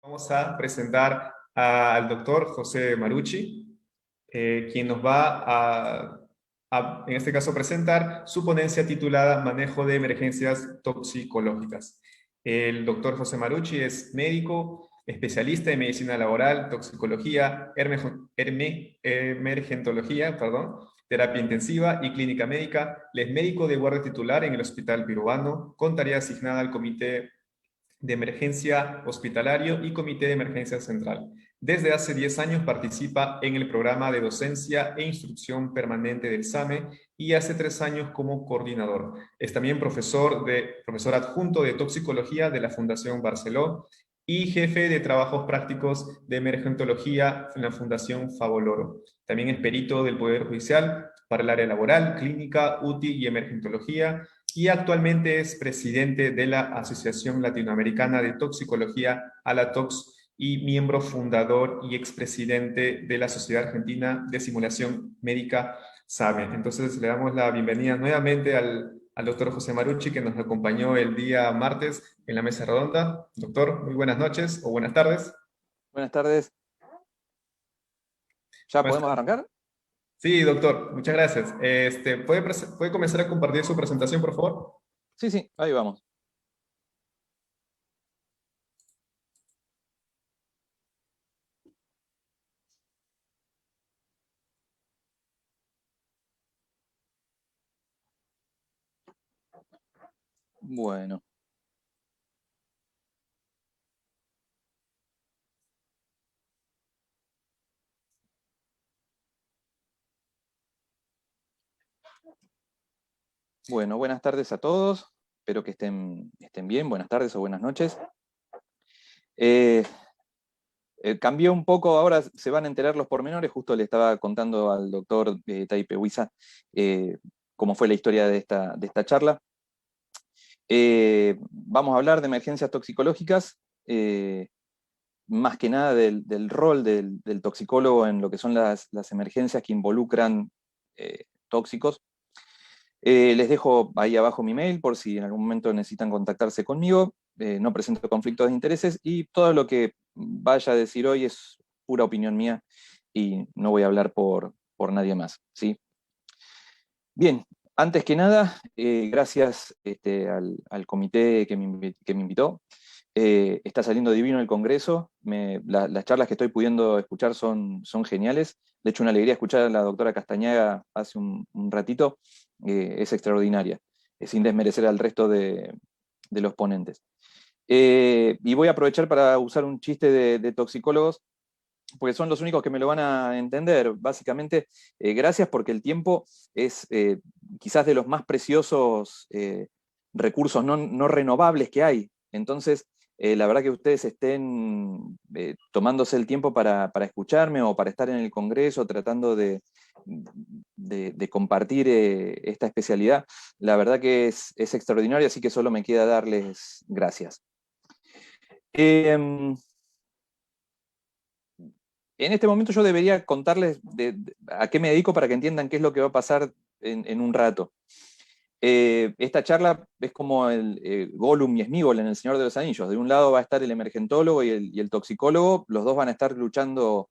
Vamos a presentar al doctor José Marucci, quien nos va en este caso, presentar su ponencia titulada Manejo de Emergencias Toxicológicas. El doctor José Marucci es médico, especialista en medicina laboral, toxicología, emergentología, terapia intensiva y clínica médica. Él es médico de guardia titular en el Hospital Piruano, con tarea asignada al Comité de Emergencia Hospitalario y Comité de Emergencia Central. Desde hace 10 años participa en el programa de docencia e instrucción permanente del SAME y hace 3 años como coordinador. Es también profesor adjunto de toxicología de la Fundación Barceló y jefe de trabajos prácticos de emergentología en la Fundación Favoloro. También es perito del Poder Judicial para el área laboral, clínica, UTI y emergentología, y actualmente es presidente de la Asociación Latinoamericana de Toxicología, ALATOX, y miembro fundador y expresidente de la Sociedad Argentina de Simulación Médica, SAME. Entonces le damos la bienvenida nuevamente al doctor José Marucci, que nos acompañó el día martes en la mesa redonda. Doctor, muy buenas noches o buenas tardes. Buenas tardes. ¿Ya Buenas podemos tardes. arrancar? Sí, doctor, muchas gracias. ¿Puede comenzar a compartir su presentación, por favor? Sí, ahí vamos. Bueno. Bueno, buenas tardes a todos. Espero que estén bien. Buenas tardes o buenas noches. Cambió un poco, ahora se van a enterar los pormenores. Justo le estaba contando al doctor Taipe Huiza cómo fue la historia de esta charla. Vamos a hablar de emergencias toxicológicas, más que nada del rol del toxicólogo en lo que son las emergencias que involucran tóxicos. Les dejo ahí abajo mi mail por si en algún momento necesitan contactarse conmigo. No presento conflictos de intereses y todo lo que vaya a decir hoy es pura opinión mía y no voy a hablar por nadie más, ¿sí? Bien, antes que nada, gracias al comité que me invitó. Está saliendo divino el Congreso. Las charlas que estoy pudiendo escuchar son geniales. De hecho, una alegría escuchar a la doctora Castañaga hace un ratito. Es extraordinaria, sin desmerecer al resto de los ponentes. Y voy a aprovechar para usar un chiste de toxicólogos, porque son los únicos que me lo van a entender. Básicamente, gracias porque el tiempo es quizás de los más preciosos recursos no renovables que hay. Entonces, la verdad que ustedes estén tomándose el tiempo para escucharme o para estar en el Congreso tratando de compartir esta especialidad, la verdad que es extraordinario, así que solo me queda darles gracias. En este momento yo debería contarles a qué me dedico para que entiendan qué es lo que va a pasar en un rato. Esta charla es como el Gollum y Sméagol en El Señor de los Anillos. De un lado va a estar el emergentólogo y el toxicólogo, los dos van a estar luchando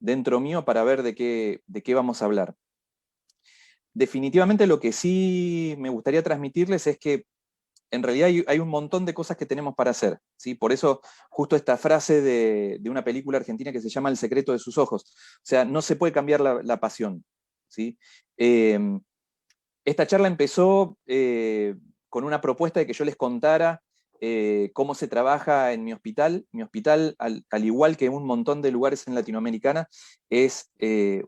dentro mío para ver de qué vamos a hablar. Definitivamente lo que sí me gustaría transmitirles es que en realidad hay un montón de cosas que tenemos para hacer, ¿sí? Por eso justo esta frase de una película argentina que se llama El secreto de sus ojos. O sea, no se puede cambiar la pasión, ¿sí? Esta charla empezó con una propuesta de que yo les contara cómo se trabaja en mi hospital. Mi hospital, al igual que un montón de lugares en Latinoamérica, es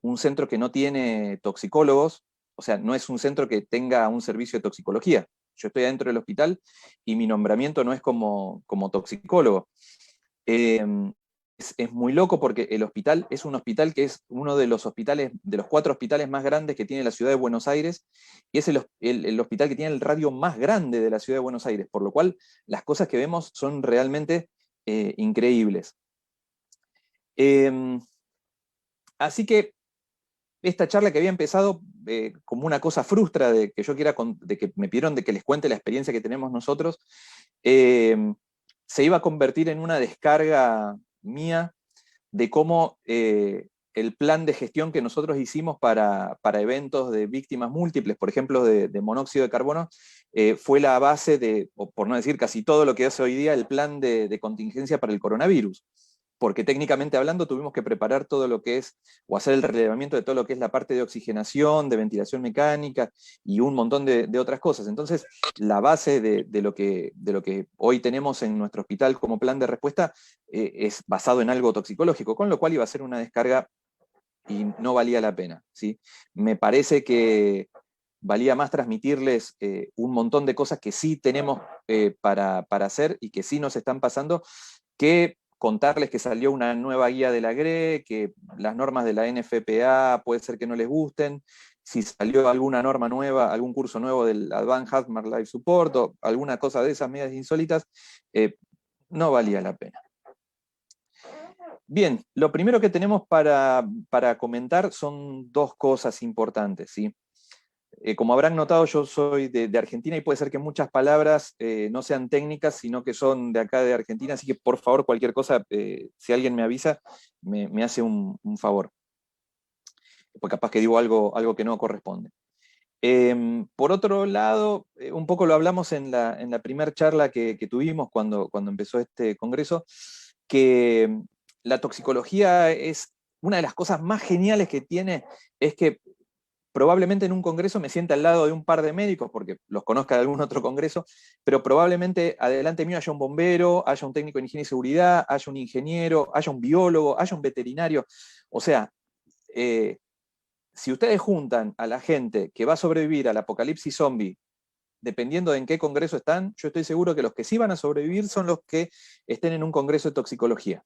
un centro que no tiene toxicólogos, o sea, no es un centro que tenga un servicio de toxicología. Yo estoy adentro del hospital y mi nombramiento no es como toxicólogo. Es muy loco porque el hospital es un hospital que es uno de los hospitales, de los 4 hospitales más grandes que tiene la ciudad de Buenos Aires, y es el hospital que tiene el radio más grande de la ciudad de Buenos Aires, por lo cual las cosas que vemos son realmente increíbles. Así que esta charla que había empezado como una cosa frustra de que me pidieron de que les cuente la experiencia que tenemos nosotros, se iba a convertir en una descarga mía de cómo el plan de gestión que nosotros hicimos para eventos de víctimas múltiples, por ejemplo, de monóxido de carbono, fue la base de, o por no decir casi todo lo que hace hoy día el plan de contingencia para el coronavirus. Porque técnicamente hablando tuvimos que preparar todo lo que es, o hacer el relevamiento de todo lo que es la parte de oxigenación, de ventilación mecánica y un montón de otras cosas. Entonces, la base de lo que hoy tenemos en nuestro hospital como plan de respuesta es basado en algo toxicológico, con lo cual iba a ser una descarga y no valía la pena, ¿sí? Me parece que valía más transmitirles un montón de cosas que sí tenemos para hacer y que sí nos están pasando, que contarles que salió una nueva guía de la GRE, que las normas de la NFPA puede ser que no les gusten, si salió alguna norma nueva, algún curso nuevo del Advanced Hazmat Life Support o alguna cosa de esas medias insólitas, no valía la pena. Bien, lo primero que tenemos para comentar son dos cosas importantes, ¿sí? Como habrán notado, yo soy de Argentina y puede ser que muchas palabras no sean técnicas, sino que son de acá de Argentina, así que por favor, cualquier cosa, si alguien me avisa, me hace un favor, porque capaz que digo algo que no corresponde. Por otro lado, un poco lo hablamos en la primera charla que tuvimos cuando empezó este congreso, que la toxicología es una de las cosas más geniales que tiene, es que probablemente en un congreso me sienta al lado de un par de médicos, porque los conozca de algún otro congreso, pero probablemente adelante mío haya un bombero, haya un técnico en higiene y seguridad, haya un ingeniero, haya un biólogo, haya un veterinario. O sea, si ustedes juntan a la gente que va a sobrevivir al apocalipsis zombie, dependiendo de en qué congreso están, yo estoy seguro que los que sí van a sobrevivir son los que estén en un congreso de toxicología.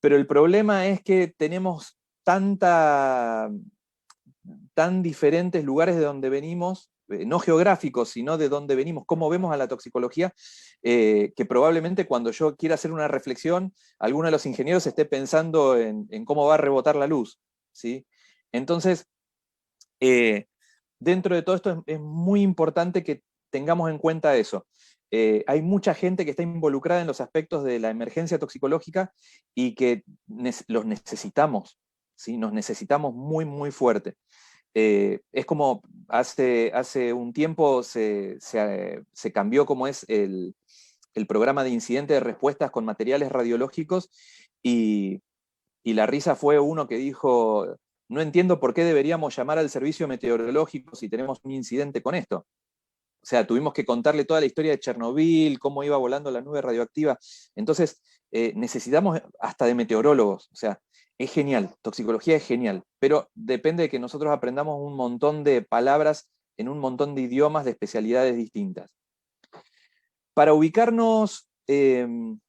Pero el problema es que tenemos tan diferentes lugares de donde venimos, no geográficos, sino de donde venimos, cómo vemos a la toxicología, que probablemente cuando yo quiera hacer una reflexión, alguno de los ingenieros esté pensando en cómo va a rebotar la luz, ¿sí? Entonces, dentro de todo esto es muy importante que tengamos en cuenta eso. Hay mucha gente que está involucrada en los aspectos de la emergencia toxicológica y que los necesitamos, ¿sí? Nos necesitamos muy, muy fuerte. Es como hace un tiempo se cambió como es el programa de incidente de respuestas con materiales radiológicos y la risa fue uno que dijo, no entiendo por qué deberíamos llamar al servicio meteorológico si tenemos un incidente con esto. O sea, tuvimos que contarle toda la historia de Chernobyl, cómo iba volando la nube radioactiva. Entonces, necesitamos hasta de meteorólogos. O sea, es genial, toxicología es genial, pero depende de que nosotros aprendamos un montón de palabras en un montón de idiomas de especialidades distintas. Para ubicarnos un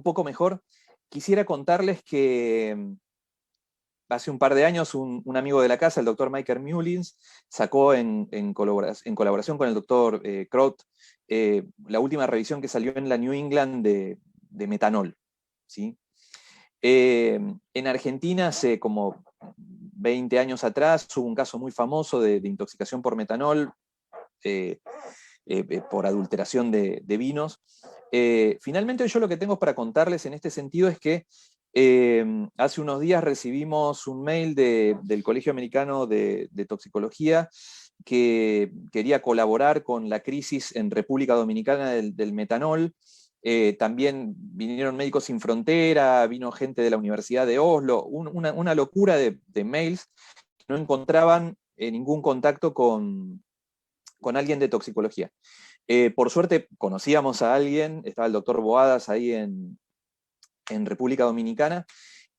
poco mejor, quisiera contarles que hace un par de años un amigo de la casa, el doctor Michael Mullins, sacó en colaboración con el doctor Kraut la última revisión que salió en la New England de metanol, ¿sí? En Argentina, hace como 20 años atrás, hubo un caso muy famoso de intoxicación por metanol, por adulteración de vinos. Finalmente, yo lo que tengo para contarles en este sentido es que hace unos días recibimos un mail del Colegio Americano de Toxicología que quería colaborar con la crisis en República Dominicana del metanol. También vinieron Médicos Sin Frontera, vino gente de la Universidad de Oslo, una locura de mails que no encontraban ningún contacto con alguien de toxicología. Por suerte conocíamos a alguien, estaba el doctor Boadas ahí en República Dominicana,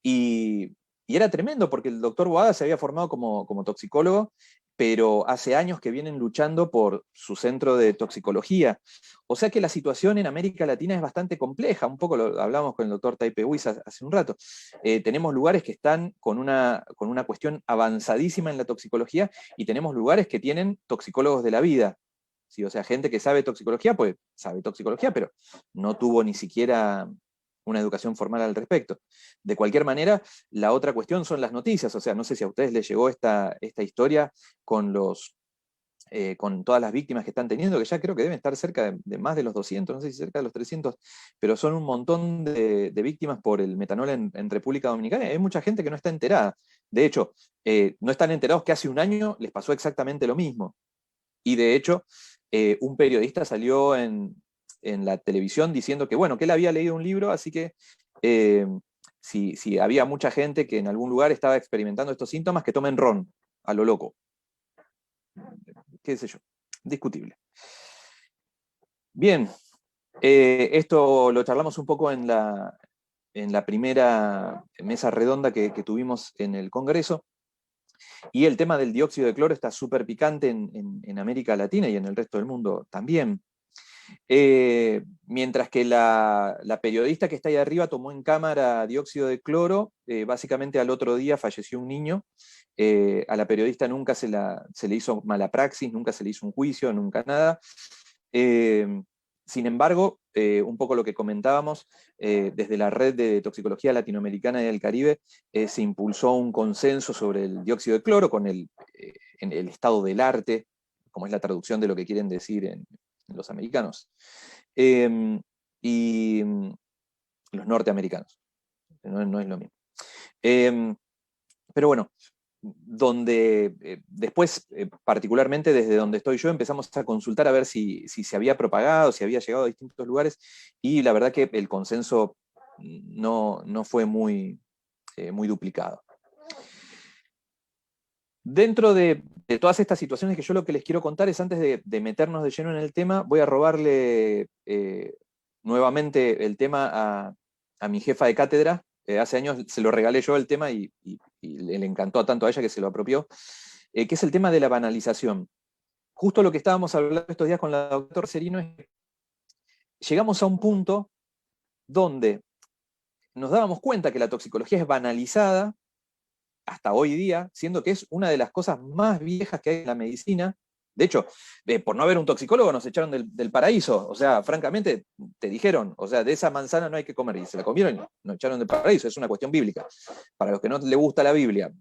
y era tremendo porque el doctor Boadas se había formado como toxicólogo, pero hace años que vienen luchando por su centro de toxicología. O sea que la situación en América Latina es bastante compleja, un poco lo hablamos con el doctor Taipe Huiz hace un rato. Tenemos lugares que están con una cuestión avanzadísima en la toxicología y tenemos lugares que tienen toxicólogos de la vida. ¿Sí? O sea, gente que sabe toxicología, pues sabe toxicología, pero no tuvo ni siquiera una educación formal al respecto. De cualquier manera, la otra cuestión son las noticias. O sea, no sé si a ustedes les llegó esta historia con los con todas las víctimas que están teniendo, que ya creo que deben estar cerca de más de los 200, no sé si cerca de los 300, pero son un montón de víctimas por el metanol en República Dominicana. Hay mucha gente que no está enterada. De hecho, no están enterados que hace un año les pasó exactamente lo mismo. Y de hecho, un periodista salió en la televisión diciendo que, bueno, que él había leído un libro, así que si había mucha gente que en algún lugar estaba experimentando estos síntomas, que tomen ron, a lo loco. Qué sé yo, discutible. Bien, esto lo charlamos un poco en la primera mesa redonda que tuvimos en el Congreso, y el tema del dióxido de cloro está súper picante en América Latina y en el resto del mundo también. Mientras que la periodista que está ahí arriba tomó en cámara dióxido de cloro, básicamente al otro día falleció un niño. A la periodista nunca se le hizo mala praxis, nunca se le hizo un juicio, nunca nada. Sin embargo, un poco lo que comentábamos, desde la red de toxicología latinoamericana y del Caribe, se impulsó un consenso sobre el dióxido de cloro con en el estado del arte, como es la traducción de lo que quieren decir en los americanos, y los norteamericanos. No es lo mismo. Pero bueno, donde después, particularmente desde donde estoy yo, empezamos a consultar a ver si se había propagado, si había llegado a distintos lugares, y la verdad que el consenso no fue muy duplicado. Dentro de todas estas situaciones, que yo lo que les quiero contar es, antes de meternos de lleno en el tema, voy a robarle nuevamente el tema a mi jefa de cátedra. Hace años se lo regalé yo el tema y le encantó tanto a ella que se lo apropió, que es el tema de la banalización. Justo lo que estábamos hablando estos días con la doctora Serino es que llegamos a un punto donde nos dábamos cuenta que la toxicología es banalizada hasta hoy día, siendo que es una de las cosas más viejas que hay en la medicina. De hecho, por no haber un toxicólogo nos echaron del paraíso. O sea, francamente, te dijeron, o sea, de esa manzana no hay que comer. Y se la comieron y nos echaron del paraíso. Es una cuestión bíblica. Para los que no les gusta la Biblia,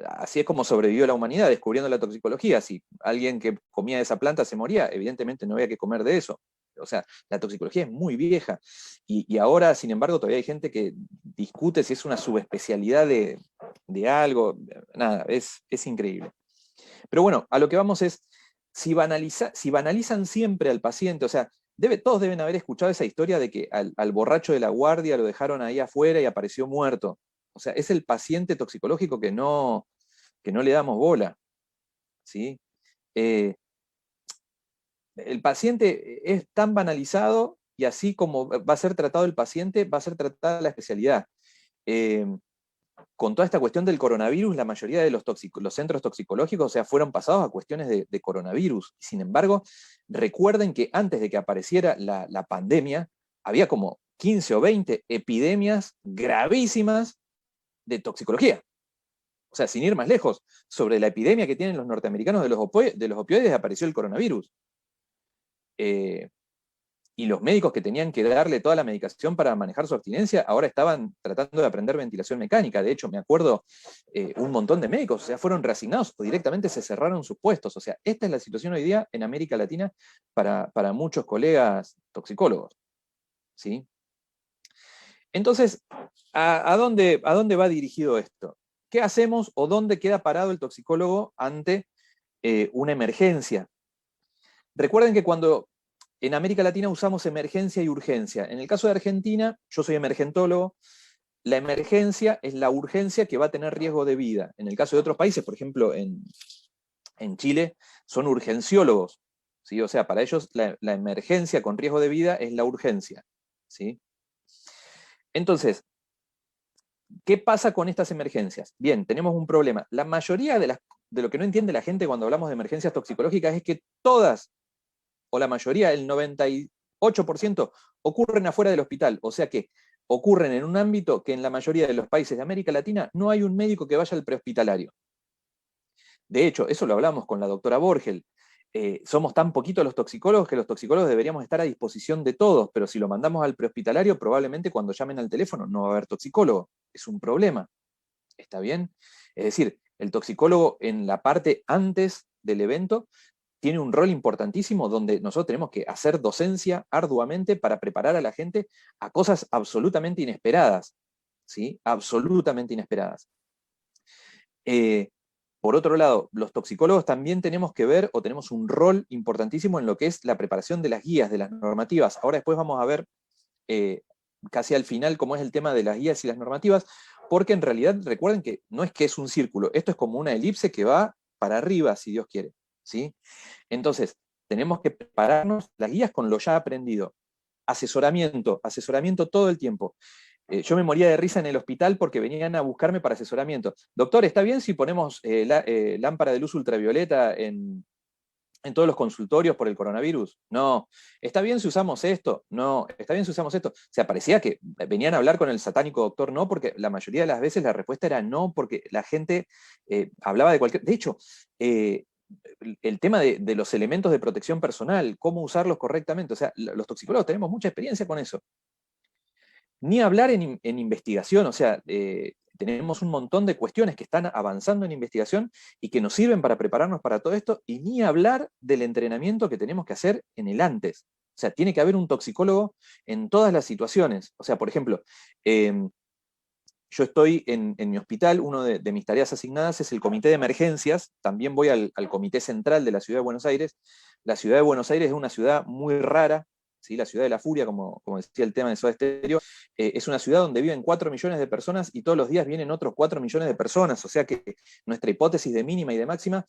así es como sobrevivió la humanidad, descubriendo la toxicología. Si alguien que comía esa planta se moría, evidentemente no había que comer de eso. O sea, la toxicología es muy vieja. Y ahora, sin embargo, todavía hay gente que discute si es una subespecialidad de algo. Nada, es increíble. Pero bueno, a lo que vamos es, si banalizan siempre al paciente, o sea, todos deben haber escuchado esa historia de que al borracho de la guardia lo dejaron ahí afuera y apareció muerto. O sea, es el paciente toxicológico que no le damos bola, ¿sí? El paciente es tan banalizado, y así como va a ser tratado el paciente, va a ser tratada la especialidad. Con toda esta cuestión del coronavirus, la mayoría de los centros toxicológicos, o sea, fueron pasados a cuestiones de coronavirus. Sin embargo, recuerden que antes de que apareciera la pandemia, había como 15 o 20 epidemias gravísimas de toxicología. O sea, sin ir más lejos, sobre la epidemia que tienen los norteamericanos de los opioides, apareció el coronavirus. Y los médicos que tenían que darle toda la medicación para manejar su abstinencia, ahora estaban tratando de aprender ventilación mecánica. De hecho, me acuerdo un montón de médicos, o sea, fueron reasignados o directamente se cerraron sus puestos. O sea, esta es la situación hoy día en América Latina para muchos colegas toxicólogos, ¿sí? Entonces, ¿a dónde va dirigido esto? ¿Qué hacemos o dónde queda parado el toxicólogo ante una emergencia? Recuerden que cuando en América Latina usamos emergencia y urgencia. En el caso de Argentina, yo soy emergentólogo, la emergencia es la urgencia que va a tener riesgo de vida. En el caso de otros países, por ejemplo, en Chile, son urgenciólogos, ¿sí? O sea, para ellos la emergencia con riesgo de vida es la urgencia, ¿sí? Entonces, ¿qué pasa con estas emergencias? Bien, tenemos un problema. La mayoría de lo que no entiende la gente cuando hablamos de emergencias toxicológicas es que todas, o la mayoría, el 98%, ocurren afuera del hospital. O sea que ocurren en un ámbito que en la mayoría de los países de América Latina no hay un médico que vaya al prehospitalario. De hecho, eso lo hablamos con la doctora Borgel. Somos tan poquitos los toxicólogos que los toxicólogos deberíamos estar a disposición de todos, pero si lo mandamos al prehospitalario, probablemente cuando llamen al teléfono no va a haber toxicólogo. Es un problema. ¿Está bien? Es decir, el toxicólogo en la parte antes del evento tiene un rol importantísimo donde nosotros tenemos que hacer docencia arduamente para preparar a la gente a cosas absolutamente inesperadas, ¿sí? Absolutamente inesperadas. Por otro lado, los toxicólogos también tenemos que ver, o tenemos un rol importantísimo en lo que es la preparación de las guías, de las normativas. Ahora después vamos a ver casi al final cómo es el tema de las guías y las normativas, porque en realidad recuerden que no es que es un círculo, esto es como una elipse que va para arriba, si Dios quiere, ¿sí? Entonces, tenemos que prepararnos las guías con lo ya aprendido. Asesoramiento todo el tiempo. Yo me moría de risa en el hospital porque venían a buscarme para asesoramiento. Doctor, ¿está bien si ponemos lámpara de luz ultravioleta en todos los consultorios por el coronavirus? No. ¿Está bien si usamos esto? No. ¿Está bien si usamos esto? O sea, parecía que venían a hablar con el satánico doctor no, porque la mayoría de las veces la respuesta era no, porque la gente hablaba de cualquier... De hecho, el tema de los elementos de protección personal, cómo usarlos correctamente, o sea, los toxicólogos tenemos mucha experiencia con eso. Ni hablar en investigación, o sea, tenemos un montón de cuestiones que están avanzando en investigación y que nos sirven para prepararnos para todo esto, y ni hablar del entrenamiento que tenemos que hacer en el antes. O sea, tiene que haber un toxicólogo en todas las situaciones. O sea, por ejemplo, yo estoy en mi hospital, una de mis tareas asignadas es el comité de emergencias, también voy al comité central de la ciudad de Buenos Aires. La ciudad de Buenos Aires es una ciudad muy rara, ¿sí? La ciudad de la furia, como decía el tema de Soda Stereo, es una ciudad donde viven 4 millones de personas y todos los días vienen otros 4 millones de personas, o sea que nuestra hipótesis de mínima y de máxima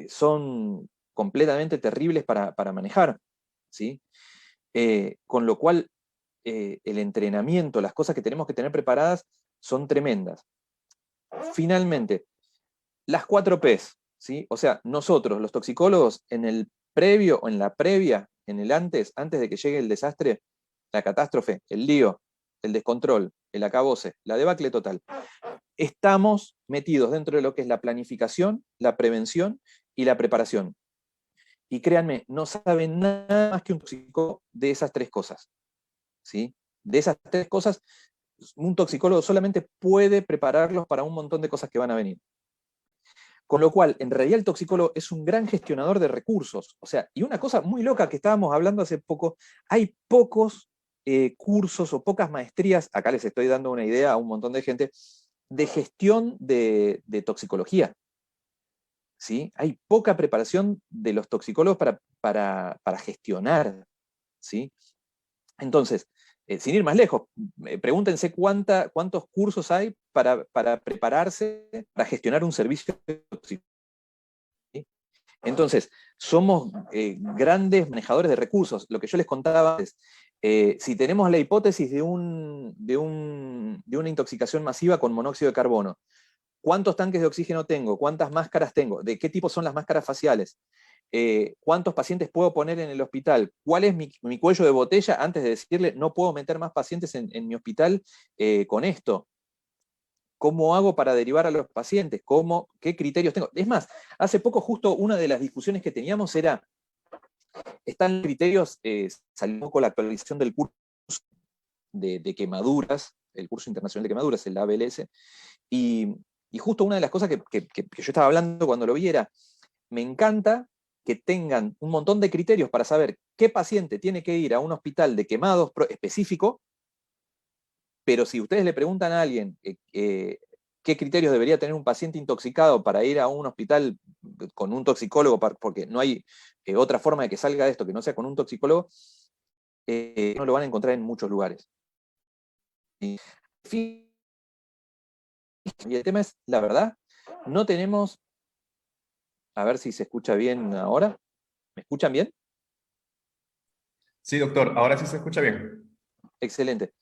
son completamente terribles para manejar, ¿sí? Con lo cual, el entrenamiento, las cosas que tenemos que tener preparadas son tremendas. Finalmente, las 4 Ps, ¿sí? O sea, nosotros, los toxicólogos, en el previo o en la previa, en el antes de que llegue el desastre, la catástrofe, el lío, el descontrol, el acabose, la debacle total, estamos metidos dentro de lo que es la planificación, la prevención y la preparación. Y créanme, no saben nada más que un toxicólogo de esas 3 cosas, ¿sí? De esas 3 cosas, un toxicólogo solamente puede prepararlos para un montón de cosas que van a venir. Con lo cual, en realidad el toxicólogo es un gran gestionador de recursos. O sea, y una cosa muy loca que estábamos hablando hace poco, hay pocos cursos o pocas maestrías, acá les estoy dando una idea a un montón de gente, de gestión de toxicología. ¿Sí? Hay poca preparación de los toxicólogos para gestionar. ¿Sí? Entonces, sin ir más lejos, pregúntense cuántos cursos hay para prepararse, para gestionar un servicio tóxico. ¿Sí? Entonces, somos grandes manejadores de recursos. Lo que yo les contaba es, si tenemos la hipótesis de una intoxicación masiva con monóxido de carbono, ¿cuántos tanques de oxígeno tengo? ¿Cuántas máscaras tengo? ¿De qué tipo son las máscaras faciales? ¿Cuántos pacientes puedo poner en el hospital? ¿Cuál es mi cuello de botella antes de decirle no puedo meter más pacientes en mi hospital con esto? ¿Cómo hago para derivar a los pacientes? ¿Qué criterios tengo? Es más, hace poco justo una de las discusiones que teníamos era, están criterios, salió con la actualización del curso de quemaduras, el curso internacional de quemaduras, el ABLS, y justo una de las cosas que yo estaba hablando cuando lo vi era, me encanta que tengan un montón de criterios para saber qué paciente tiene que ir a un hospital de quemados específico, pero si ustedes le preguntan a alguien qué criterios debería tener un paciente intoxicado para ir a un hospital con un toxicólogo, porque no hay otra forma de que salga de esto que no sea con un toxicólogo, no lo van a encontrar en muchos lugares. Y el tema es, la verdad, no tenemos... A ver si se escucha bien ahora. ¿Me escuchan bien? Sí, doctor, ahora sí se escucha bien. Excelente.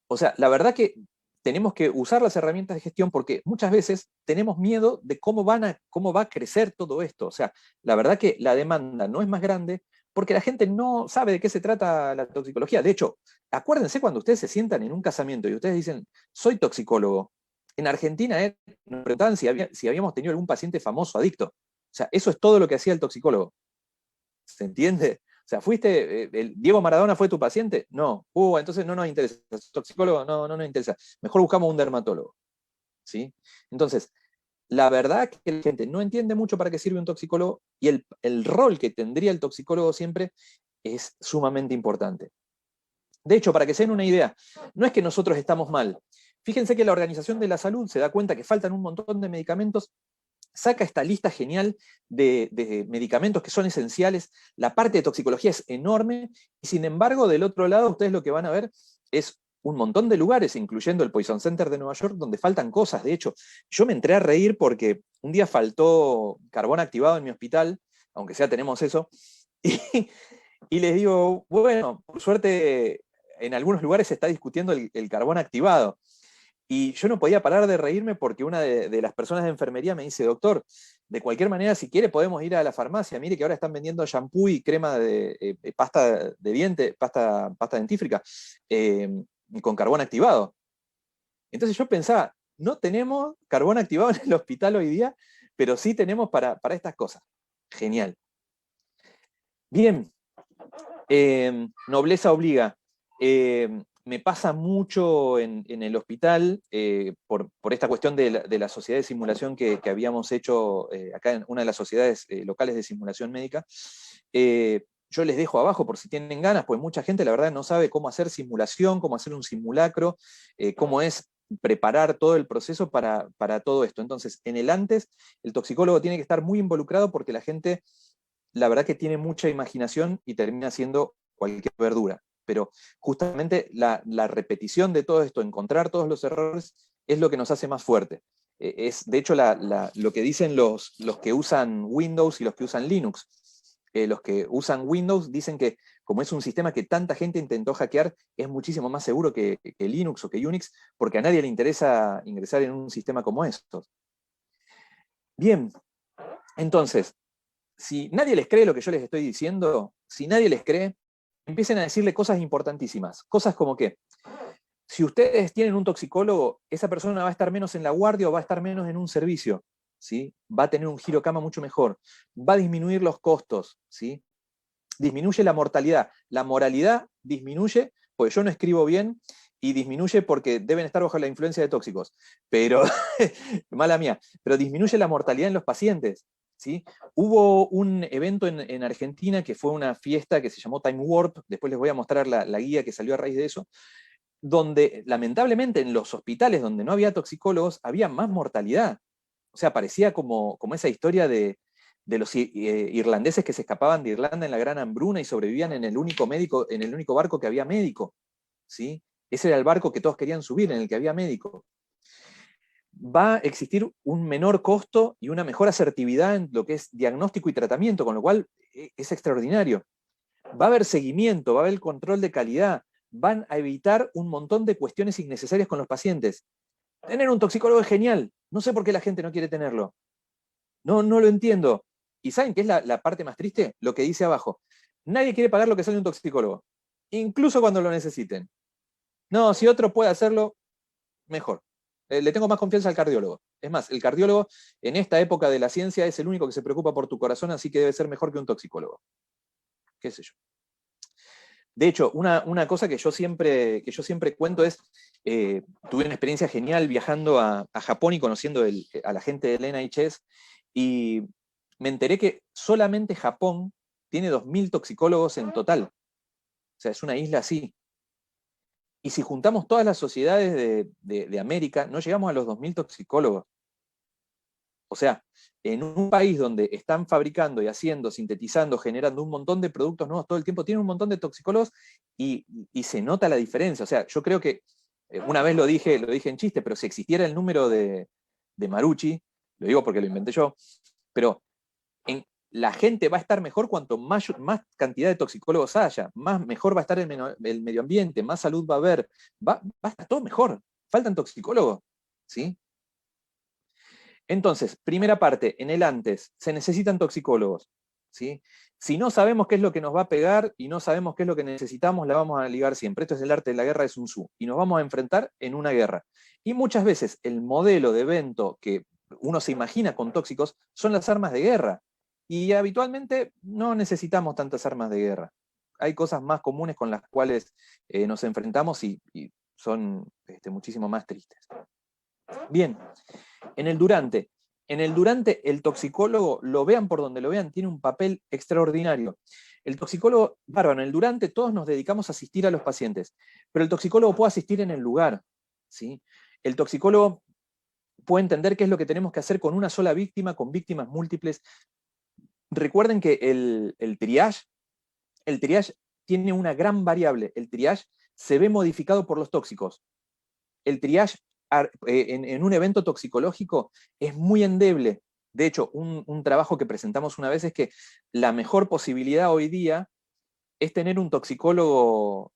O sea, la verdad que tenemos que usar las herramientas de gestión porque muchas veces tenemos miedo de cómo va a crecer todo esto. O sea, la verdad que la demanda no es más grande porque la gente no sabe de qué se trata la toxicología. De hecho, acuérdense cuando ustedes se sientan en un casamiento y ustedes dicen, soy toxicólogo. En Argentina nos preguntaban si habíamos tenido algún paciente famoso adicto. O sea, eso es todo lo que hacía el toxicólogo. ¿Se entiende? O sea, ¿Diego Maradona fue tu paciente? No. Entonces no nos interesa. ¿Toxicólogo? No nos interesa. Mejor buscamos un dermatólogo. ¿Sí? Entonces, la verdad que la gente no entiende mucho para qué sirve un toxicólogo y el rol que tendría el toxicólogo siempre es sumamente importante. De hecho, para que se den una idea, no es que nosotros estamos mal. Fíjense que la Organización de la Salud se da cuenta que faltan un montón de medicamentos, saca esta lista genial de medicamentos que son esenciales, la parte de toxicología es enorme, y sin embargo, del otro lado, ustedes lo que van a ver es un montón de lugares, incluyendo el Poison Center de Nueva York, donde faltan cosas. De hecho, yo me entré a reír porque un día faltó carbón activado en mi hospital, aunque sea tenemos eso, y, y les digo, bueno, por suerte en algunos lugares se está discutiendo el carbón activado. Y yo no podía parar de reírme porque una de las personas de enfermería me dice, doctor, de cualquier manera, si quiere podemos ir a la farmacia. Mire que ahora están vendiendo shampoo y crema de pasta de diente, pasta dentífrica, con carbón activado. Entonces yo pensaba, no tenemos carbón activado en el hospital hoy día, pero sí tenemos para estas cosas. Genial. Bien, nobleza obliga. Me pasa mucho en el hospital por esta cuestión de la sociedad de simulación que habíamos hecho acá en una de las sociedades locales de simulación médica. Yo les dejo abajo por si tienen ganas, pues mucha gente la verdad no sabe cómo hacer simulación, cómo hacer un simulacro, cómo es preparar todo el proceso para todo esto. Entonces, en el antes, el toxicólogo tiene que estar muy involucrado porque la gente la verdad que tiene mucha imaginación y termina siendo cualquier verdura. Pero justamente la repetición de todo esto, encontrar todos los errores, es lo que nos hace más fuerte. Es, de hecho, lo que dicen los que usan Windows y los que usan Linux. Los que usan Windows dicen que como es un sistema que tanta gente intentó hackear, es muchísimo más seguro que Linux o que Unix, porque a nadie le interesa ingresar en un sistema como estos. Bien, entonces, si nadie les cree lo que yo les estoy diciendo, si nadie les cree, empiecen a decirle cosas importantísimas. Cosas como que, si ustedes tienen un toxicólogo, esa persona va a estar menos en la guardia o va a estar menos en un servicio, ¿sí? Va a tener un giro cama mucho mejor, va a disminuir los costos, ¿sí? Disminuye la mortalidad. La moralidad disminuye, porque yo no escribo bien, y disminuye porque deben estar bajo la influencia de tóxicos. Pero, mala mía, pero disminuye la mortalidad en los pacientes. ¿Sí? Hubo un evento en Argentina que fue una fiesta que se llamó Time Warp, después les voy a mostrar la guía que salió a raíz de eso, donde lamentablemente en los hospitales donde no había toxicólogos había más mortalidad. O sea, parecía como esa historia de los irlandeses que se escapaban de Irlanda en la gran hambruna y sobrevivían en el único barco que había médico. ¿Sí? Ese era el barco que todos querían subir, en el que había médico. Va a existir un menor costo y una mejor asertividad en lo que es diagnóstico y tratamiento, con lo cual es extraordinario. Va a haber seguimiento, va a haber control de calidad, van a evitar un montón de cuestiones innecesarias con los pacientes. Tener un toxicólogo es genial, no sé por qué la gente no quiere tenerlo. No lo entiendo. ¿Y saben qué es la parte más triste? Lo que dice abajo. Nadie quiere pagar lo que sale un toxicólogo, incluso cuando lo necesiten. No, si otro puede hacerlo, mejor. Le tengo más confianza al cardiólogo. Es más, el cardiólogo en esta época de la ciencia es el único que se preocupa por tu corazón, así que debe ser mejor que un toxicólogo. ¿Qué sé yo? De hecho, una cosa que yo siempre cuento es, tuve una experiencia genial viajando a Japón y conociendo a la gente del NHS, y me enteré que solamente Japón tiene 2.000 toxicólogos en total. O sea, es una isla así. Y si juntamos todas las sociedades de América, no llegamos a los 2.000 toxicólogos. O sea, en un país donde están fabricando y haciendo, sintetizando, generando un montón de productos nuevos todo el tiempo, tienen un montón de toxicólogos y se nota la diferencia. O sea, yo creo que, una vez lo dije en chiste, pero si existiera el número de Marucci, lo digo porque lo inventé yo, pero la gente va a estar mejor cuanto más cantidad de toxicólogos haya, más mejor va a estar el medio ambiente, más salud va a haber, va a estar todo mejor. Faltan toxicólogos, ¿sí? Entonces, primera parte, en el antes, se necesitan toxicólogos, ¿sí? Si no sabemos qué es lo que nos va a pegar y no sabemos qué es lo que necesitamos, la vamos a ligar siempre. Esto es el arte de la guerra de Sun Tzu, y nos vamos a enfrentar en una guerra. Y muchas veces el modelo de evento que uno se imagina con tóxicos son las armas de guerra. Y habitualmente no necesitamos tantas armas de guerra. Hay cosas más comunes con las cuales nos enfrentamos y son muchísimo más tristes. Bien, en el durante, En el durante, el toxicólogo, lo vean por donde lo vean, tiene un papel extraordinario. El toxicólogo, bárbaro, en el durante todos nos dedicamos a asistir a los pacientes, pero el toxicólogo puede asistir en el lugar, ¿sí? El toxicólogo puede entender qué es lo que tenemos que hacer con una sola víctima, con víctimas múltiples. Recuerden que el triage tiene una gran variable. El triage se ve modificado por los tóxicos. El triage en un evento toxicológico es muy endeble. De hecho, un trabajo que presentamos una vez es que la mejor posibilidad hoy día es tener un toxicólogo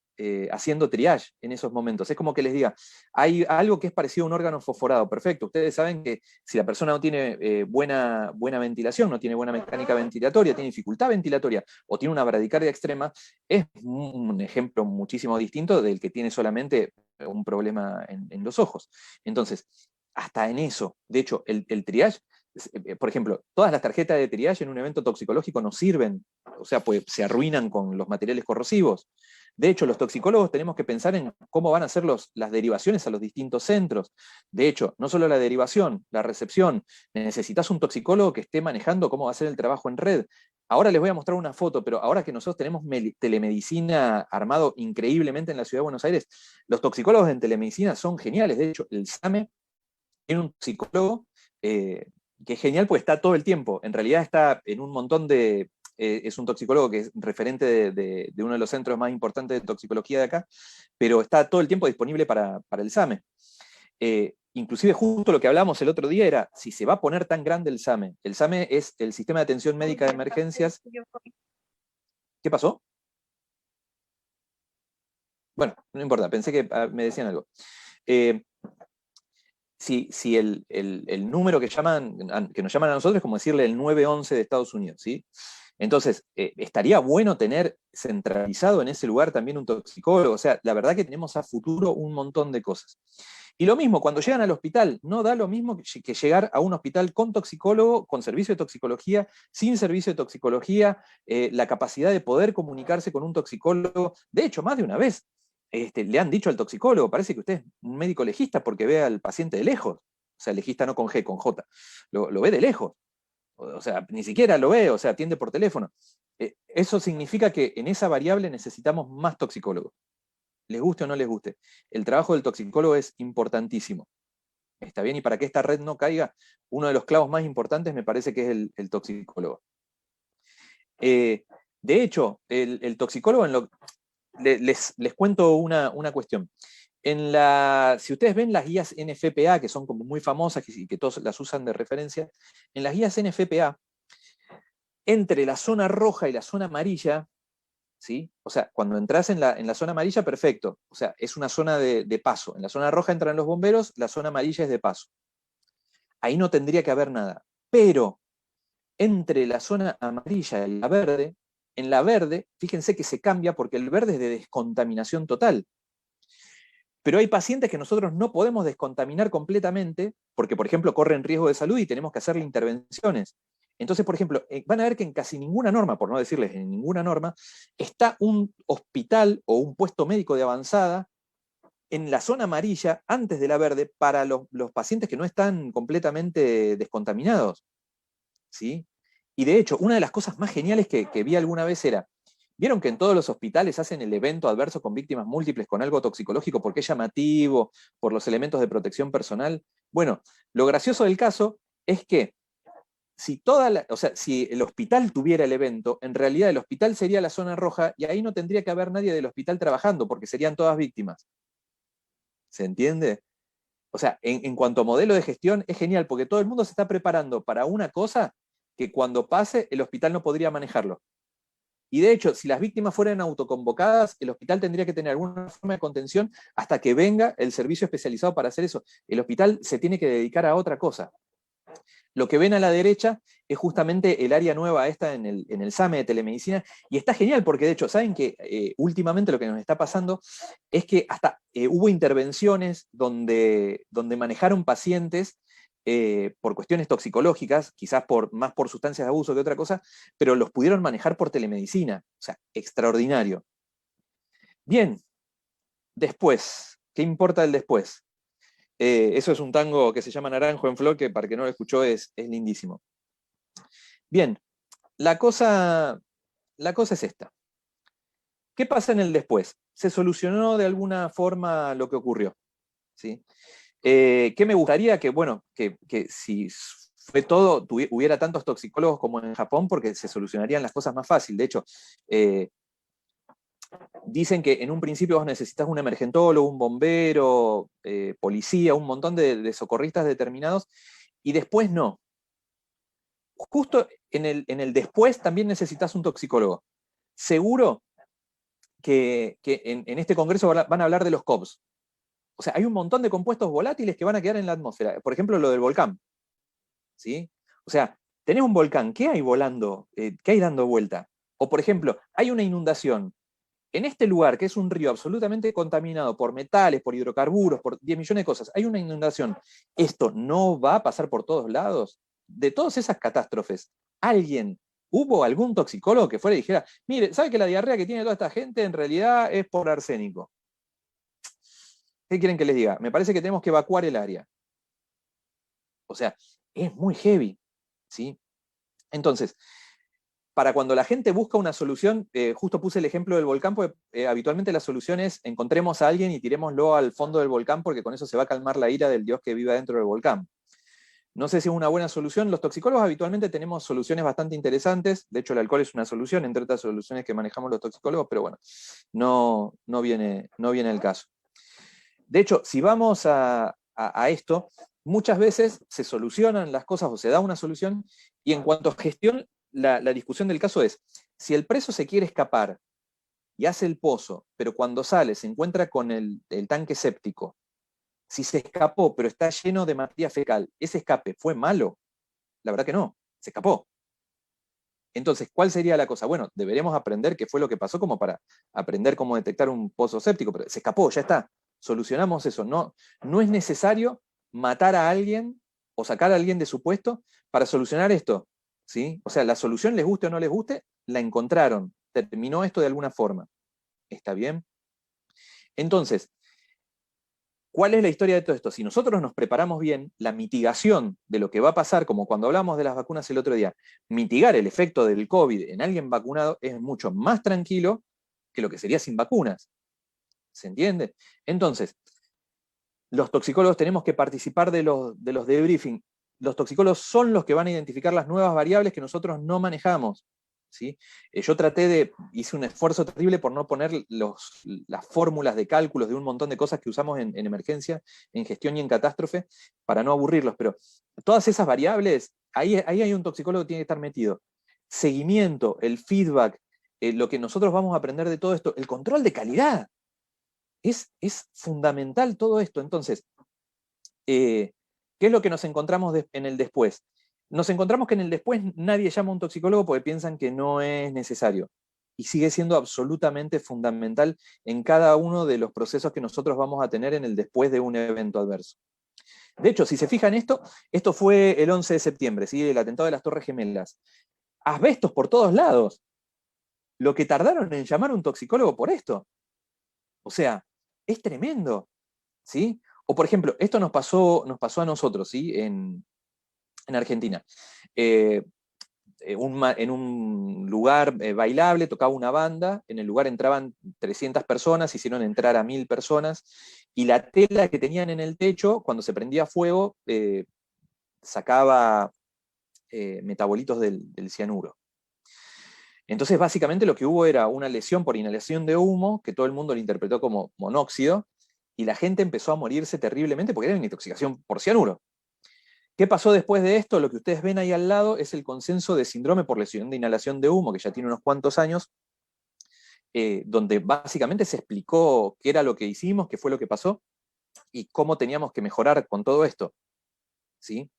haciendo triage en esos momentos. Es como que les diga, hay algo que es parecido a un órgano fosforado. Perfecto, ustedes saben que si la persona no tiene buena ventilación, no tiene buena mecánica ventilatoria, tiene dificultad ventilatoria o tiene una bradicardia extrema, es un ejemplo muchísimo distinto del que tiene solamente un problema en los ojos. Entonces, hasta en eso, de hecho, el triage, por ejemplo, todas las tarjetas de triage en un evento toxicológico no sirven, o sea, pues se arruinan con los materiales corrosivos. De hecho, los toxicólogos tenemos que pensar en cómo van a ser las derivaciones a los distintos centros. De hecho, no solo la derivación, la recepción, necesitas un toxicólogo que esté manejando cómo va a ser el trabajo en red. Ahora les voy a mostrar una foto, pero ahora que nosotros tenemos telemedicina armado increíblemente en la Ciudad de Buenos Aires, los toxicólogos en telemedicina son geniales. De hecho, el SAME tiene un psicólogo que es genial porque está todo el tiempo. En realidad está en un montón de... es un toxicólogo que es referente de uno de los centros más importantes de toxicología de acá, pero está todo el tiempo disponible para el SAME. Inclusive justo lo que hablamos el otro día era si se va a poner tan grande el SAME. El SAME es el Sistema de Atención Médica de Emergencias. ¿Qué pasó? Bueno, no importa, pensé que me decían algo. Si el número que nos llaman a nosotros es como decirle el 911 de Estados Unidos, ¿sí? Entonces, estaría bueno tener centralizado en ese lugar también un toxicólogo. O sea, la verdad que tenemos a futuro un montón de cosas. Y lo mismo, cuando llegan al hospital, no da lo mismo que llegar a un hospital con toxicólogo, con servicio de toxicología, sin servicio de toxicología, la capacidad de poder comunicarse con un toxicólogo. De hecho, más de una vez le han dicho al toxicólogo, parece que usted es un médico legista porque ve al paciente de lejos. O sea, legista no con G, con J. Lo ve de lejos. O sea, ni siquiera lo ve, o sea, atiende por teléfono. Eso significa que en esa variable necesitamos más toxicólogos. Les guste o no les guste. El trabajo del toxicólogo es importantísimo. ¿Está bien? Y para que esta red no caiga, uno de los clavos más importantes me parece que es el toxicólogo. De hecho, el toxicólogo, les cuento una cuestión. Si ustedes ven las guías NFPA, que son como muy famosas y que todos las usan de referencia, en las guías NFPA, entre la zona roja y la zona amarilla, ¿sí? O sea, cuando entras en la zona amarilla, perfecto. O sea, es una zona de paso. En la zona roja entran los bomberos, la zona amarilla es de paso. Ahí no tendría que haber nada. Pero entre la zona amarilla y la verde, en la verde, fíjense que se cambia porque el verde es de descontaminación total. Pero hay pacientes que nosotros no podemos descontaminar completamente porque, por ejemplo, corren riesgo de salud y tenemos que hacerle intervenciones. Entonces, por ejemplo, van a ver que en casi ninguna norma, por no decirles en ninguna norma, está un hospital o un puesto médico de avanzada en la zona amarilla, antes de la verde, para los pacientes que no están completamente descontaminados. ¿Sí? Y de hecho, una de las cosas más geniales que vi alguna vez era, ¿vieron que en todos los hospitales hacen el evento adverso con víctimas múltiples con algo toxicológico porque es llamativo, por los elementos de protección personal? Bueno, lo gracioso del caso es que si el hospital tuviera el evento, en realidad el hospital sería la zona roja y ahí no tendría que haber nadie del hospital trabajando porque serían todas víctimas. ¿Se entiende? O sea, en cuanto a modelo de gestión es genial porque todo el mundo se está preparando para una cosa que cuando pase el hospital no podría manejarlo. Y de hecho, si las víctimas fueran autoconvocadas, el hospital tendría que tener alguna forma de contención hasta que venga el servicio especializado para hacer eso. El hospital se tiene que dedicar a otra cosa. Lo que ven a la derecha es justamente el área nueva esta en el SAME de telemedicina, y está genial porque de hecho, saben que últimamente lo que nos está pasando es que hasta hubo intervenciones donde manejaron pacientes por cuestiones toxicológicas, quizás más por sustancias de abuso que otra cosa, pero los pudieron manejar por telemedicina. O sea, extraordinario. Bien, después, ¿qué importa el después? Eso es un tango que se llama Naranjo en Flor, que para que no lo escuchó es lindísimo. Bien, la cosa es esta. ¿Qué pasa en el después? Se solucionó de alguna forma lo que ocurrió, ¿sí? ¿Qué me gustaría? Que, bueno, que si fue todo, hubiera tantos toxicólogos como en Japón, porque se solucionarían las cosas más fácil. De hecho, dicen que en un principio vos necesitas un emergentólogo, un bombero, policía, un montón de socorristas determinados, y después no. Justo en el después también necesitas un toxicólogo. Seguro que en este congreso van a hablar de los COBs. O sea, hay un montón de compuestos volátiles que van a quedar en la atmósfera. Por ejemplo, lo del volcán. ¿Sí? O sea, tenés un volcán, ¿qué hay volando? ¿Qué hay dando vuelta? O por ejemplo, hay una inundación. En este lugar, que es un río absolutamente contaminado por metales, por hidrocarburos, por 10 millones de cosas, hay una inundación. ¿Esto no va a pasar por todos lados? De todas esas catástrofes, ¿hubo algún toxicólogo que fuera y dijera, mire, ¿sabe que la diarrea que tiene toda esta gente en realidad es por arsénico? ¿Qué quieren que les diga? Me parece que tenemos que evacuar el área. O sea, es muy heavy, ¿sí? Entonces, para cuando la gente busca una solución, justo puse el ejemplo del volcán, porque habitualmente la solución es encontremos a alguien y tirémoslo al fondo del volcán, porque con eso se va a calmar la ira del dios que vive dentro del volcán. No sé si es una buena solución. Los toxicólogos habitualmente tenemos soluciones bastante interesantes. De hecho, el alcohol es una solución, entre otras soluciones que manejamos los toxicólogos, pero bueno, no viene el caso. De hecho, si vamos a esto, muchas veces se solucionan las cosas o se da una solución, y en cuanto a gestión, la discusión del caso es, si el preso se quiere escapar y hace el pozo, pero cuando sale se encuentra con el tanque séptico, si se escapó pero está lleno de materia fecal, ¿ese escape fue malo? La verdad que no, se escapó. Entonces, ¿cuál sería la cosa? Bueno, deberemos aprender qué fue lo que pasó como para aprender cómo detectar un pozo séptico, pero se escapó, ya está, solucionamos eso. No es necesario matar a alguien o sacar a alguien de su puesto para solucionar esto, ¿sí? O sea, la solución, les guste o no les guste, la encontraron, terminó esto de alguna forma. ¿Está bien? Entonces, ¿cuál es la historia de todo esto? Si nosotros nos preparamos bien, la mitigación de lo que va a pasar, como cuando hablamos de las vacunas el otro día, mitigar el efecto del COVID en alguien vacunado es mucho más tranquilo que lo que sería sin vacunas. ¿Se entiende? Entonces, los toxicólogos tenemos que participar de los debriefing. Los toxicólogos son los que van a identificar las nuevas variables que nosotros no manejamos. ¿Sí? Yo hice un esfuerzo terrible por no poner las fórmulas de cálculos de un montón de cosas que usamos en emergencia, en gestión y en catástrofe, para no aburrirlos, pero todas esas variables, ahí hay un toxicólogo que tiene que estar metido. Seguimiento, el feedback, lo que nosotros vamos a aprender de todo esto, el control de calidad. Es fundamental todo esto. Entonces, ¿qué es lo que nos encontramos en el después? Nos encontramos que en el después nadie llama a un toxicólogo porque piensan que no es necesario. Y sigue siendo absolutamente fundamental en cada uno de los procesos que nosotros vamos a tener en el después de un evento adverso. De hecho, si se fijan esto fue el 11 de septiembre, ¿sí? El atentado de las Torres Gemelas. Asbestos por todos lados. Lo que tardaron en llamar a un toxicólogo por esto. O sea, es tremendo, ¿sí? O por ejemplo, esto nos pasó a nosotros, ¿sí? En Argentina. En un lugar bailable, tocaba una banda, en el lugar entraban 300 personas, hicieron entrar a 1000 personas, y la tela que tenían en el techo, cuando se prendía fuego, sacaba metabolitos del cianuro. Entonces, básicamente lo que hubo era una lesión por inhalación de humo, que todo el mundo lo interpretó como monóxido, y la gente empezó a morirse terriblemente porque era una intoxicación por cianuro. ¿Qué pasó después de esto? Lo que ustedes ven ahí al lado es el consenso de síndrome por lesión de inhalación de humo, que ya tiene unos cuantos años, donde básicamente se explicó qué era lo que hicimos, qué fue lo que pasó, y cómo teníamos que mejorar con todo esto. ¿Sí?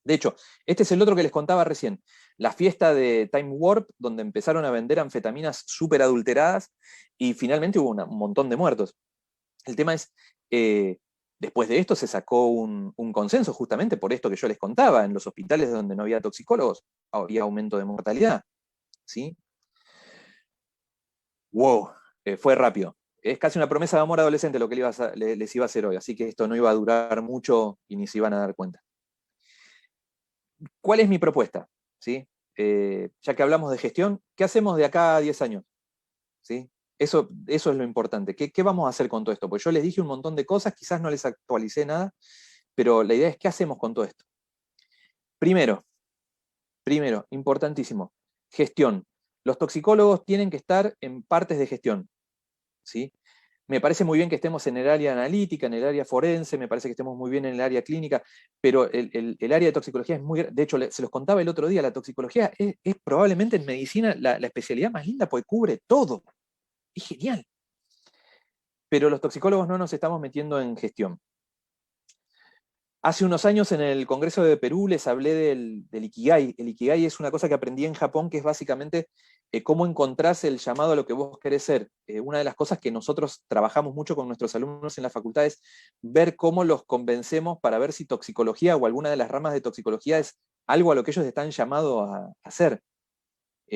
De hecho, este es el otro que les contaba recién, la fiesta de Time Warp, donde empezaron a vender anfetaminas súper adulteradas, y finalmente hubo un montón de muertos. El tema es, después de esto se sacó un consenso justamente por esto que yo les contaba, en los hospitales donde no había toxicólogos, había aumento de mortalidad. ¿Sí? Wow, fue rápido. es casi una promesa de amor adolescente lo que les iba a hacer hoy, así que esto no iba a durar mucho y ni se iban a dar cuenta. ¿Cuál es mi propuesta? ¿Sí? Ya que hablamos de gestión, ¿qué hacemos de acá a 10 años? ¿Sí? Eso es lo importante. ¿Qué vamos a hacer con todo esto? Pues yo les dije un montón de cosas, quizás no les actualicé nada, pero la idea es qué hacemos con todo esto. Primero, importantísimo, gestión. Los toxicólogos tienen que estar en partes de gestión. ¿Sí? Me parece muy bien que estemos en el área analítica, en el área forense, me parece que estemos muy bien en el área clínica, pero el área de toxicología es muy... De hecho, se los contaba el otro día, la toxicología es probablemente en medicina la especialidad más linda porque cubre todo. Es genial. Pero los toxicólogos no nos estamos metiendo en gestión. Hace unos años en el Congreso de Perú les hablé del Ikigai. El Ikigai es una cosa que aprendí en Japón, que es básicamente cómo encontrás el llamado a lo que vos querés ser. Una de las cosas que nosotros trabajamos mucho con nuestros alumnos en la facultad es ver cómo los convencemos para ver si toxicología o alguna de las ramas de toxicología es algo a lo que ellos están llamados a hacer.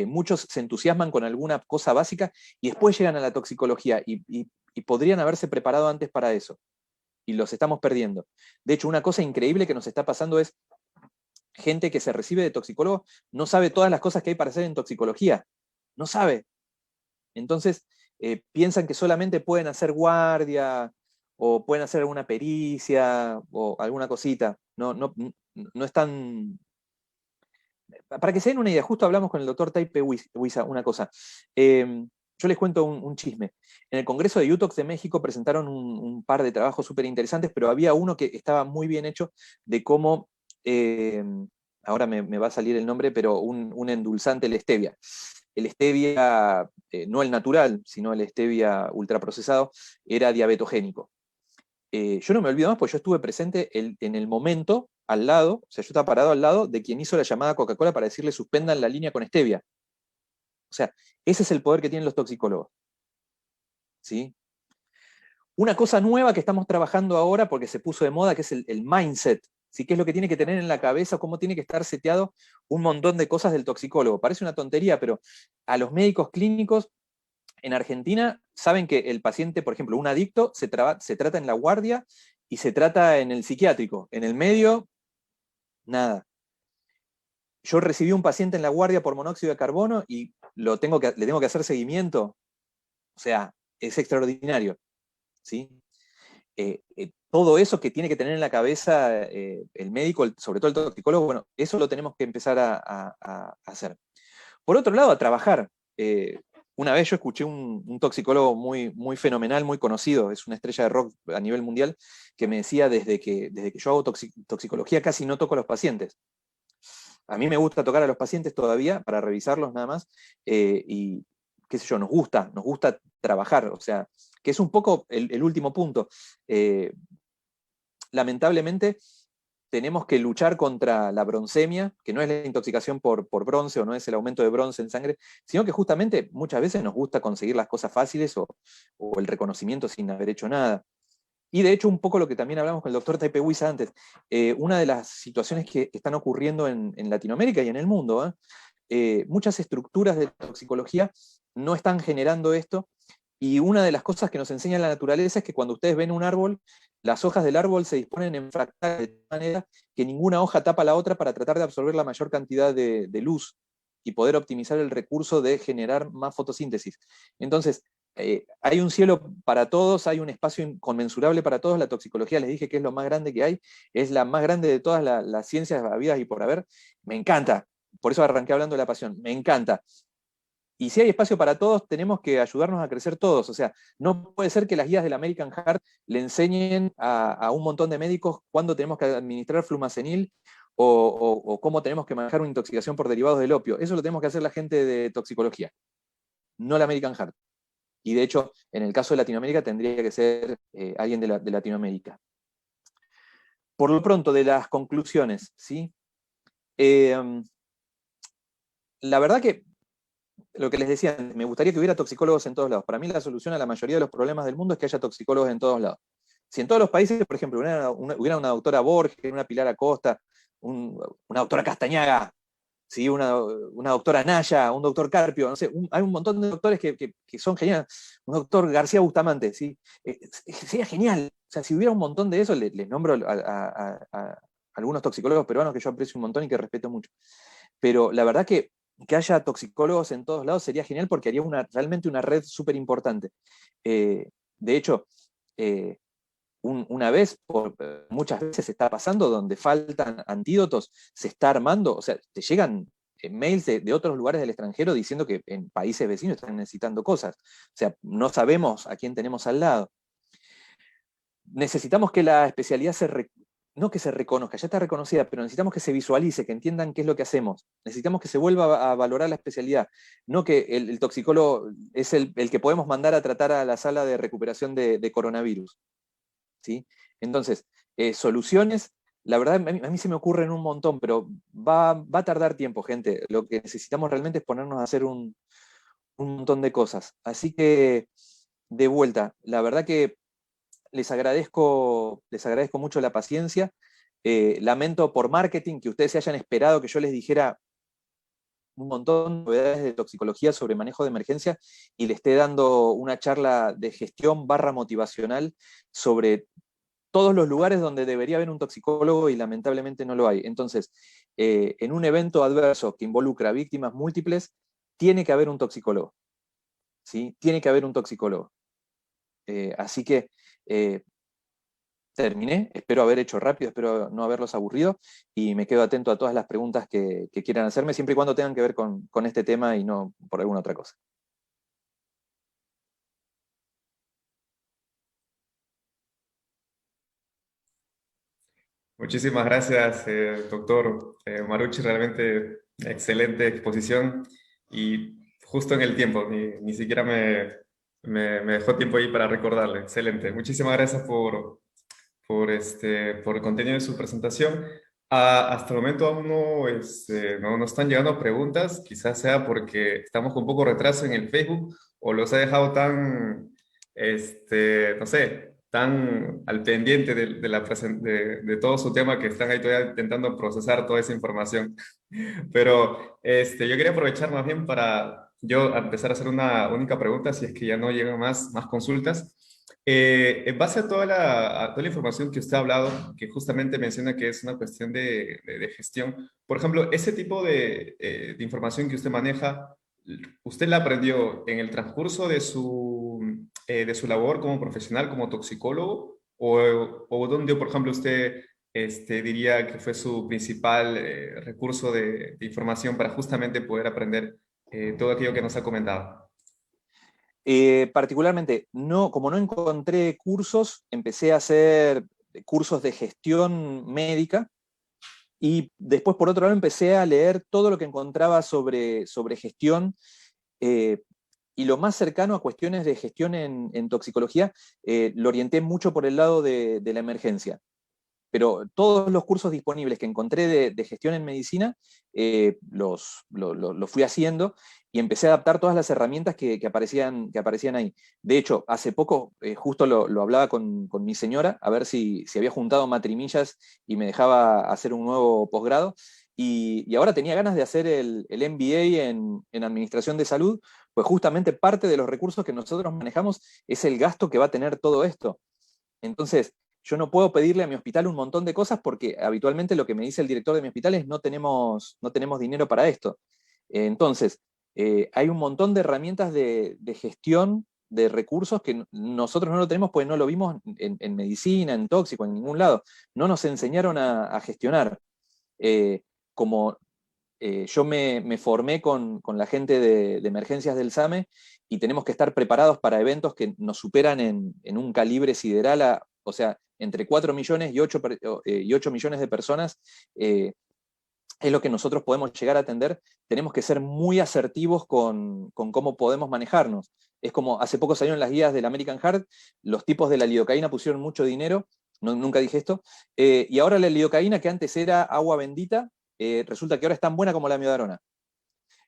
Muchos se entusiasman con alguna cosa básica y después llegan a la toxicología y podrían haberse preparado antes para eso. Y los estamos perdiendo. De hecho, una cosa increíble que nos está pasando es gente que se recibe de toxicólogo no sabe todas las cosas que hay para hacer en toxicología. No sabe. Entonces, piensan que solamente pueden hacer guardia o pueden hacer alguna pericia o alguna cosita. No están... Para que se den una idea, justo hablamos con el doctor Taipe Huiza una cosa. Yo les cuento un chisme. En el Congreso de UTOX de México presentaron un par de trabajos súper interesantes, pero había uno que estaba muy bien hecho de cómo, ahora me va a salir el nombre, pero un endulzante, el stevia. El stevia, no el natural, sino el stevia ultraprocesado, era diabetogénico. Yo no me olvido más, porque yo estuve presente en el momento, al lado, o sea, yo estaba parado al lado de quien hizo la llamada a Coca-Cola para decirle suspendan la línea con stevia. O sea, ese es el poder que tienen los toxicólogos. ¿Sí? Una cosa nueva que estamos trabajando ahora, porque se puso de moda, que es el mindset. ¿Sí? ¿Qué es lo que tiene que tener en la cabeza? ¿Cómo tiene que estar seteado un montón de cosas del toxicólogo? Parece una tontería, pero a los médicos clínicos en Argentina saben que el paciente, por ejemplo, un adicto, se trata en la guardia y se trata en el psiquiátrico. En el medio, nada. Yo recibí un paciente en la guardia por monóxido de carbono y le tengo que hacer seguimiento. O sea, es extraordinario. ¿Sí? Todo eso que tiene que tener en la cabeza el médico, sobre todo el toxicólogo, bueno, eso lo tenemos que empezar a hacer. Por otro lado, a trabajar. Una vez yo escuché un toxicólogo muy, muy fenomenal, muy conocido, es una estrella de rock a nivel mundial, que me decía desde que yo hago toxicología casi no toco a los pacientes. A mí me gusta tocar a los pacientes todavía para revisarlos nada más, y qué sé yo, nos gusta trabajar, o sea, que es un poco el último punto. Lamentablemente tenemos que luchar contra la broncemia, que no es la intoxicación por bronce o no es el aumento de bronce en sangre, sino que justamente muchas veces nos gusta conseguir las cosas fáciles o el reconocimiento sin haber hecho nada. Y de hecho, un poco lo que también hablamos con el doctor Taipe Huiza antes, una de las situaciones que están ocurriendo en Latinoamérica y en el mundo, muchas estructuras de toxicología no están generando esto, y una de las cosas que nos enseña la naturaleza es que cuando ustedes ven un árbol, las hojas del árbol se disponen en fractales de tal manera que ninguna hoja tapa la otra para tratar de absorber la mayor cantidad de luz y poder optimizar el recurso de generar más fotosíntesis. Entonces, hay un cielo para todos, hay un espacio inconmensurable para todos. La toxicología, les dije que es lo más grande que hay, es la más grande de todas las ciencias habidas y por haber. Me encanta, por eso arranqué hablando de la pasión, me encanta. Y si hay espacio para todos, tenemos que ayudarnos a crecer todos. O sea, no puede ser que las guías del American Heart le enseñen a un montón de médicos cuándo tenemos que administrar flumacenil o cómo tenemos que manejar una intoxicación por derivados del opio. Eso lo tenemos que hacer la gente de toxicología, no la American Heart. Y de hecho, en el caso de Latinoamérica tendría que ser alguien de Latinoamérica. Por lo pronto, de las conclusiones, ¿sí? La verdad que lo que les decía, me gustaría que hubiera toxicólogos en todos lados. Para mí la solución a la mayoría de los problemas del mundo es que haya toxicólogos en todos lados. Si en todos los países, por ejemplo, hubiera una doctora Borges, una Pilar Acosta, una doctora Castañaga, ¿sí? Una doctora Naya, un doctor Carpio, no sé, hay un montón de doctores que son geniales. Un doctor García Bustamante, ¿sí? Sería genial. O sea, si hubiera un montón de eso, les nombro a algunos toxicólogos peruanos que yo aprecio un montón y que respeto mucho. Pero la verdad que haya toxicólogos en todos lados sería genial porque haría realmente una red súper importante. De hecho, una vez, muchas veces está pasando, donde faltan antídotos, se está armando, o sea, te llegan mails de otros lugares del extranjero diciendo que en países vecinos están necesitando cosas. O sea, no sabemos a quién tenemos al lado. Necesitamos que la especialidad no que se reconozca, ya está reconocida, pero necesitamos que se visualice, que entiendan qué es lo que hacemos. Necesitamos que se vuelva a valorar la especialidad, no que el toxicólogo es el que podemos mandar a tratar a la sala de recuperación de coronavirus. ¿Sí? Entonces, soluciones, la verdad, a mí se me ocurren un montón, pero va a tardar tiempo, gente. Lo que necesitamos realmente es ponernos a hacer un montón de cosas. Así que, de vuelta, la verdad que les agradezco mucho la paciencia. Lamento por marketing que ustedes se hayan esperado que yo les dijera un montón de novedades de toxicología sobre manejo de emergencia y le esté dando una charla de gestión / motivacional sobre todos los lugares donde debería haber un toxicólogo y lamentablemente no lo hay. Entonces, en un evento adverso que involucra víctimas múltiples, tiene que haber un toxicólogo. ¿Sí? Tiene que haber un toxicólogo. Así que terminé, espero haber hecho rápido, espero no haberlos aburrido y me quedo atento a todas las preguntas que quieran hacerme, siempre y cuando tengan que ver con este tema y no por alguna otra cosa. Muchísimas gracias, doctor Marucci, realmente excelente exposición y justo en el tiempo, ni siquiera me dejó tiempo ahí para recordarle. Excelente. Muchísimas gracias por el contenido de su presentación. Hasta el momento aún no están llegando preguntas, quizás sea porque estamos con un poco de retraso en el Facebook o los he dejado tan, no sé, tan al pendiente de todo su tema que están ahí todavía intentando procesar toda esa información. Pero yo quería aprovechar más bien para yo empezar a hacer una única pregunta, si es que ya no llegan más consultas. En base a toda la información que usted ha hablado, que justamente menciona que es una cuestión de gestión, por ejemplo, ese tipo de información que usted maneja, ¿usted la aprendió en el transcurso de su labor como profesional, como toxicólogo? ¿O dónde, por ejemplo, usted diría que fue su principal recurso de información para justamente poder aprender todo aquello que nos ha comentado? Particularmente, como no encontré cursos, empecé a hacer cursos de gestión médica y después, por otro lado, empecé a leer todo lo que encontraba sobre gestión y lo más cercano a cuestiones de gestión en toxicología, lo orienté mucho por el lado de la emergencia. Pero todos los cursos disponibles que encontré de gestión en medicina, los fui haciendo y empecé a adaptar todas las herramientas que aparecían ahí. De hecho, hace poco, justo lo hablaba con mi señora, a ver si había juntado matrimillas y me dejaba hacer un nuevo posgrado. Y ahora tenía ganas de hacer el MBA en Administración de Salud, pues justamente parte de los recursos que nosotros manejamos es el gasto que va a tener todo esto. Entonces, yo no puedo pedirle a mi hospital un montón de cosas porque habitualmente lo que me dice el director de mi hospital es no tenemos dinero para esto. Entonces, hay un montón de herramientas de gestión de recursos que nosotros no lo tenemos porque no lo vimos en medicina, en tóxico, en ningún lado. No nos enseñaron a gestionar. Como yo me formé con la gente de emergencias del SAME y tenemos que estar preparados para eventos que nos superan en un calibre sideral, o sea, entre 4 millones y 8 millones de personas, es lo que nosotros podemos llegar a atender. Tenemos que ser muy asertivos con cómo podemos manejarnos. Es como hace poco salieron las guías del American Heart, los tipos de la lidocaína pusieron mucho dinero, nunca dije esto, y ahora la lidocaína, que antes era agua bendita, resulta que ahora es tan buena como la amiodarona.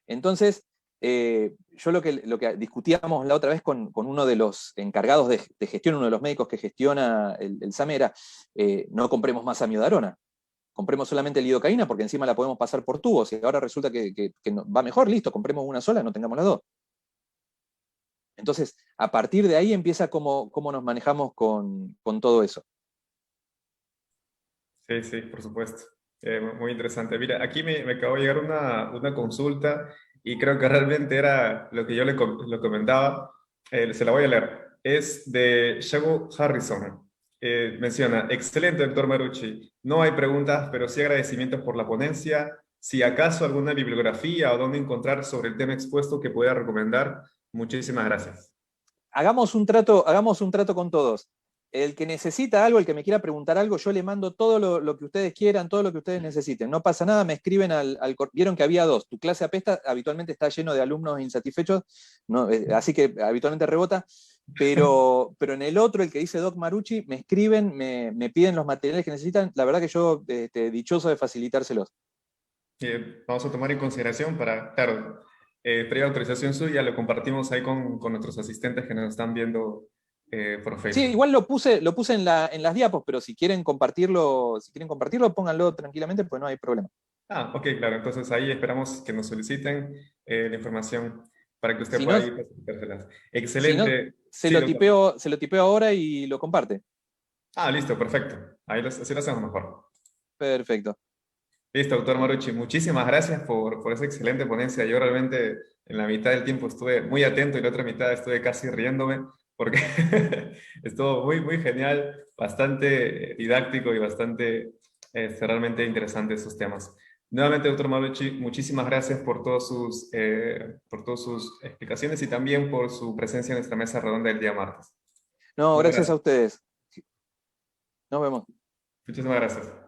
Entonces, yo lo que discutíamos la otra vez con uno de los encargados de gestión, uno de los médicos que gestiona el SAME era, no compremos más amiodarona, compremos solamente lidocaína porque encima la podemos pasar por tubos y ahora resulta que va mejor, listo, compremos una sola, no tengamos las dos. Entonces, a partir de ahí empieza cómo nos manejamos con todo eso. Sí, sí, por supuesto. Muy interesante. Mira, aquí me acabó de llegar una consulta y creo que realmente era lo que yo lo comentaba. Se la voy a leer. Es de Shago Harrison. Menciona, excelente, doctor Marucci. No hay preguntas, pero sí agradecimientos por la ponencia. Si acaso alguna bibliografía o dónde encontrar sobre el tema expuesto que pueda recomendar, muchísimas gracias. Hagamos un trato con todos. El que necesita algo, el que me quiera preguntar algo, yo le mando todo lo que ustedes quieran, todo lo que ustedes necesiten. No pasa nada, me escriben vieron que había dos. Tu clase apesta, habitualmente está lleno de alumnos insatisfechos, ¿no? Así que habitualmente rebota. Pero en el otro, el que dice Doc Marucci, me escriben, me piden los materiales que necesitan. La verdad que yo, dichoso de facilitárselos. Vamos a tomar en consideración para, claro, previa autorización suya, lo compartimos ahí con nuestros asistentes que nos están viendo por Sí, Facebook. igual lo puse en las diapos, pero si quieren compartirlo, pónganlo tranquilamente, pues no hay problema. Ah, ok, claro. Entonces ahí esperamos que nos soliciten la información para que usted Si pueda no, ir facilitárselas. si no Excelente. se Sí, lo doctor. tipeo ahora y lo comparte. Ah, listo, perfecto. Ahí así lo hacemos mejor. Perfecto. Listo, doctor Marucci. Muchísimas gracias por esa excelente ponencia. Yo realmente en la mitad del tiempo estuve muy atento y la otra mitad estuve casi riéndome porque estuvo muy, muy genial, bastante didáctico y bastante realmente interesante esos temas. Nuevamente, doctor Marucci, muchísimas gracias por todas sus explicaciones y también por su presencia en nuestra mesa redonda el día martes. No, Muchas gracias a gracias. ustedes. Nos vemos. Muchísimas gracias.